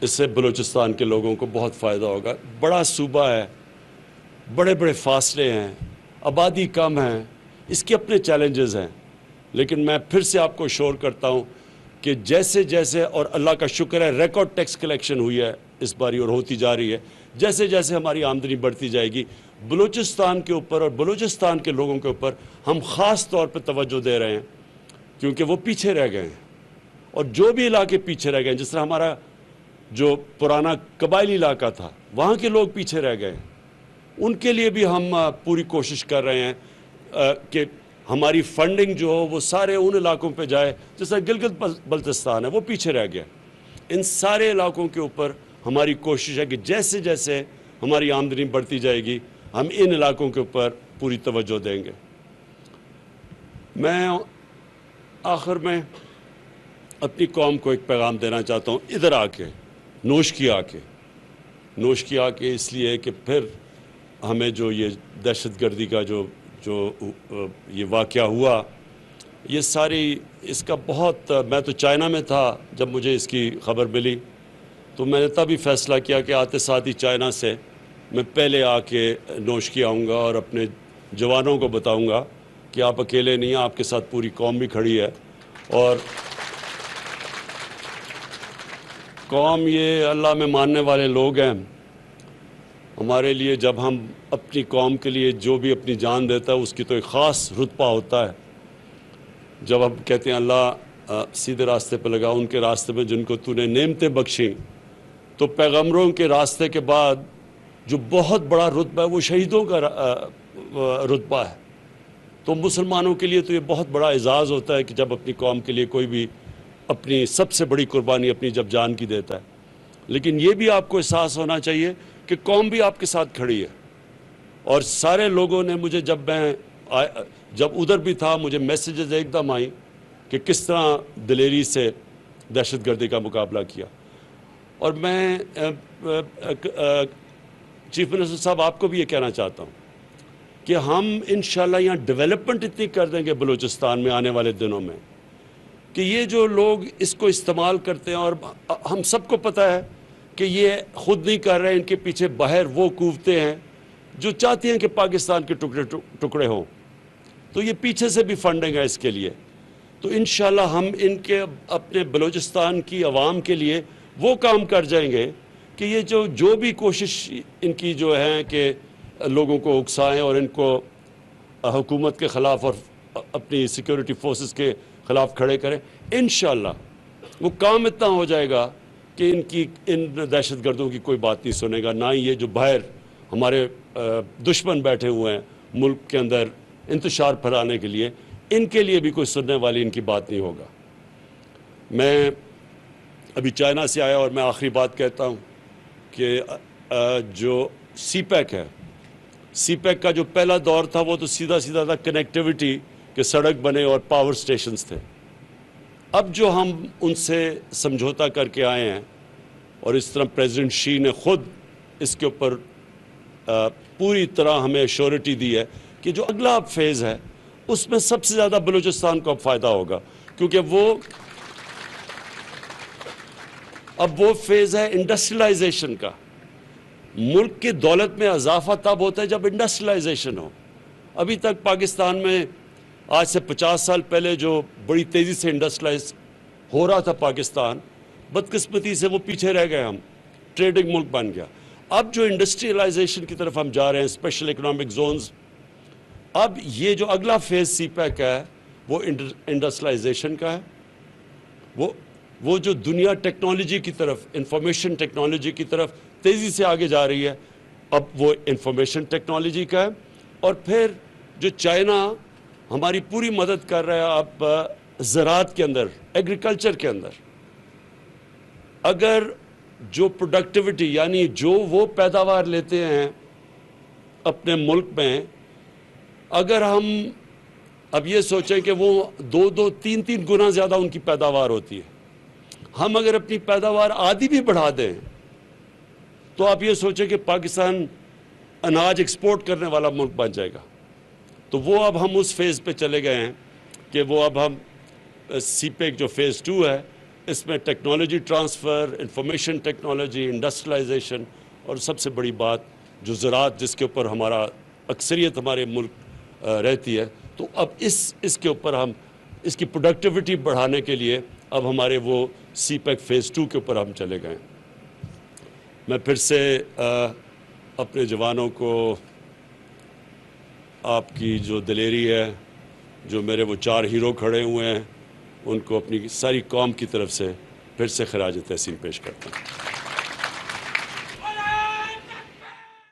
اس سے بلوچستان کے لوگوں کو بہت فائدہ ہوگا۔ بڑا صوبہ ہے، بڑے بڑے فاصلے ہیں، آبادی کم ہے، اس کے اپنے چیلنجز ہیں، لیکن میں پھر سے آپ کو شور کرتا ہوں کہ جیسے جیسے، اور اللہ کا شکر ہے ریکارڈ ٹیکس کلیکشن ہوئی ہے اس باری اور ہوتی جا رہی ہے، جیسے جیسے ہماری آمدنی بڑھتی جائے گی، بلوچستان کے اوپر اور بلوچستان کے لوگوں کے اوپر ہم خاص طور پہ توجہ دے رہے ہیں، کیونکہ وہ پیچھے رہ گئے ہیں، اور جو بھی علاقے پیچھے رہ گئے ہیں، جس طرح ہمارا جو پرانا قبائلی علاقہ تھا وہاں کے لوگ پیچھے رہ گئے ہیں، ان کے لیے بھی ہم پوری کوشش کر رہے ہیں کہ ہماری فنڈنگ جو ہو وہ سارے ان علاقوں پہ جائے، جس طرح گلگت بلتستان ہے وہ پیچھے رہ گیا۔ ان سارے علاقوں کے اوپر ہماری کوشش ہے کہ جیسے جیسے ہماری آمدنی بڑھتی جائے گی ہم ان علاقوں کے اوپر پوری توجہ دیں گے۔ میں آخر میں اپنی قوم کو ایک پیغام دینا چاہتا ہوں، ادھر آ کے نوش کی آ کے اس لیے کہ پھر ہمیں جو یہ دہشت گردی کا جو یہ واقعہ ہوا، یہ ساری اس کا بہت، میں تو چائنا میں تھا جب مجھے اس کی خبر ملی، تو میں نے تب ہی فیصلہ کیا کہ آتے ساتھ ہی چائنا سے میں پہلے آ کے نوش کی آؤں گا اور اپنے جوانوں کو بتاؤں گا کہ آپ اکیلے نہیں ہیں، آپ کے ساتھ پوری قوم بھی کھڑی ہے، اور قوم یہ اللہ میں ماننے والے لوگ ہیں۔ ہمارے لیے جب ہم اپنی قوم کے لیے جو بھی اپنی جان دیتا ہے اس کی تو ایک خاص رتبہ ہوتا ہے۔ جب ہم کہتے ہیں اللہ سیدھے راستے پہ لگا، ان کے راستے میں جن کو تو نے نعمتیں بخشیں، تو پیغمبروں کے راستے کے بعد جو بہت بڑا رتبہ ہے وہ شہیدوں کا رتبہ ہے۔ تو مسلمانوں کے لیے تو یہ بہت بڑا اعزاز ہوتا ہے کہ جب اپنی قوم کے لیے کوئی بھی اپنی سب سے بڑی قربانی اپنی جب جان کی دیتا ہے، لیکن یہ بھی آپ کو احساس ہونا چاہیے کہ قوم بھی آپ کے ساتھ کھڑی ہے۔ اور سارے لوگوں نے مجھے جب ادھر بھی تھا مجھے میسیجز ایک دم آئیں کہ کس طرح دلیری سے دہشت گردی کا مقابلہ کیا۔ اور میں چیف منسٹر صاحب آپ کو بھی یہ کہنا چاہتا ہوں کہ ہم انشاءاللہ یہاں ڈیولپمنٹ اتنی کر دیں گے بلوچستان میں آنے والے دنوں میں کہ یہ جو لوگ اس کو استعمال کرتے ہیں، اور ہم سب کو پتہ ہے کہ یہ خود نہیں کر رہے، ان کے پیچھے باہر وہ قوتیں ہیں جو چاہتی ہیں کہ پاکستان کے ٹکڑے ہوں، تو یہ پیچھے سے بھی فنڈنگ ہے اس کے لیے۔ تو انشاءاللہ ہم ان کے اپنے بلوچستان کی عوام کے لیے وہ کام کر جائیں گے کہ یہ جو بھی کوشش ان کی جو ہے کہ لوگوں کو اکسائیں اور ان کو حکومت کے خلاف اور اپنی سیکیورٹی فورسز کے خلاف کھڑے کریں، انشاءاللہ وہ کام اتنا ہو جائے گا کہ ان دہشت گردوں کی کوئی بات نہیں سنے گا، نہ ہی یہ جو باہر ہمارے دشمن بیٹھے ہوئے ہیں ملک کے اندر انتشار پھیلانے کے لیے، ان کے لیے بھی کوئی سننے والی ان کی بات نہیں ہوگا۔ میں ابھی چائنا سے آیا اور میں آخری بات کہتا ہوں کہ جو سی پیک ہے، سی پیک کا جو پہلا دور تھا وہ تو سیدھا تھا کنیکٹیوٹی کہ سڑک بنے اور پاور سٹیشنز تھے۔ اب جو ہم ان سے سمجھوتا کر کے آئے ہیں، اور اس طرح پریزیڈنٹ شی نے خود اس کے اوپر پوری طرح ہمیں ایشورٹی دی ہے کہ جو اگلا فیز ہے اس میں سب سے زیادہ بلوچستان کو اب فائدہ ہوگا، کیونکہ اب وہ فیز ہے انڈسٹریلائزیشن کا۔ ملک کی دولت میں اضافہ تب ہوتا ہے جب انڈسٹریلائزیشن ہو۔ ابھی تک پاکستان میں آج سے 50 سال پہلے جو بڑی تیزی سے انڈسٹریلائز ہو رہا تھا پاکستان، بدقسمتی سے وہ پیچھے رہ گئے، ہم ٹریڈنگ ملک بن گیا۔ اب جو انڈسٹریلائزیشن کی طرف ہم جا رہے ہیں، اسپیشل اکنامک زونز، اب یہ جو اگلا فیز سی پیک کا ہے وہ انڈسٹریلائزیشن کا ہے۔ وہ جو دنیا ٹیکنالوجی کی طرف، انفارمیشن ٹیکنالوجی کی طرف تیزی سے آگے جا رہی ہے، اب وہ انفارمیشن ٹیکنالوجی کا ہے۔ اور پھر جو چائنا ہماری پوری مدد کر رہا ہے اب زراعت کے اندر، ایگریکلچر کے اندر، اگر جو پروڈکٹیوٹی یعنی جو وہ پیداوار لیتے ہیں اپنے ملک میں، اگر ہم اب یہ سوچیں کہ وہ 2-3 گنا زیادہ ان کی پیداوار ہوتی ہے، ہم اگر اپنی پیداوار آدھی بھی بڑھا دیں تو آپ یہ سوچیں کہ پاکستان اناج ایکسپورٹ کرنے والا ملک بن جائے گا۔ تو وہ اب ہم اس فیز پہ چلے گئے ہیں کہ وہ اب ہم سی پیک جو فیز 2 ہے اس میں technology transfer, information technology, industrialization, اور سب سے بڑی بات جو زراعت جس کے اوپر ہمارا اکثریت ہمارے ملک رہتی ہے، تو اب اس کے اوپر ہم اس کی پروڈکٹیوٹی بڑھانے کے لیے اب ہمارے وہ سی پیک فیز 2 کے اوپر ہم چلے گئے۔ میں پھر سے اپنے جوانوں کو آپ کی جو دلیری ہے، جو میرے وہ 4 ہیرو کھڑے ہوئے ہیں، ان کو اپنی ساری قوم کی طرف سے پھر سے خراج تحسین پیش کرتا ہوں۔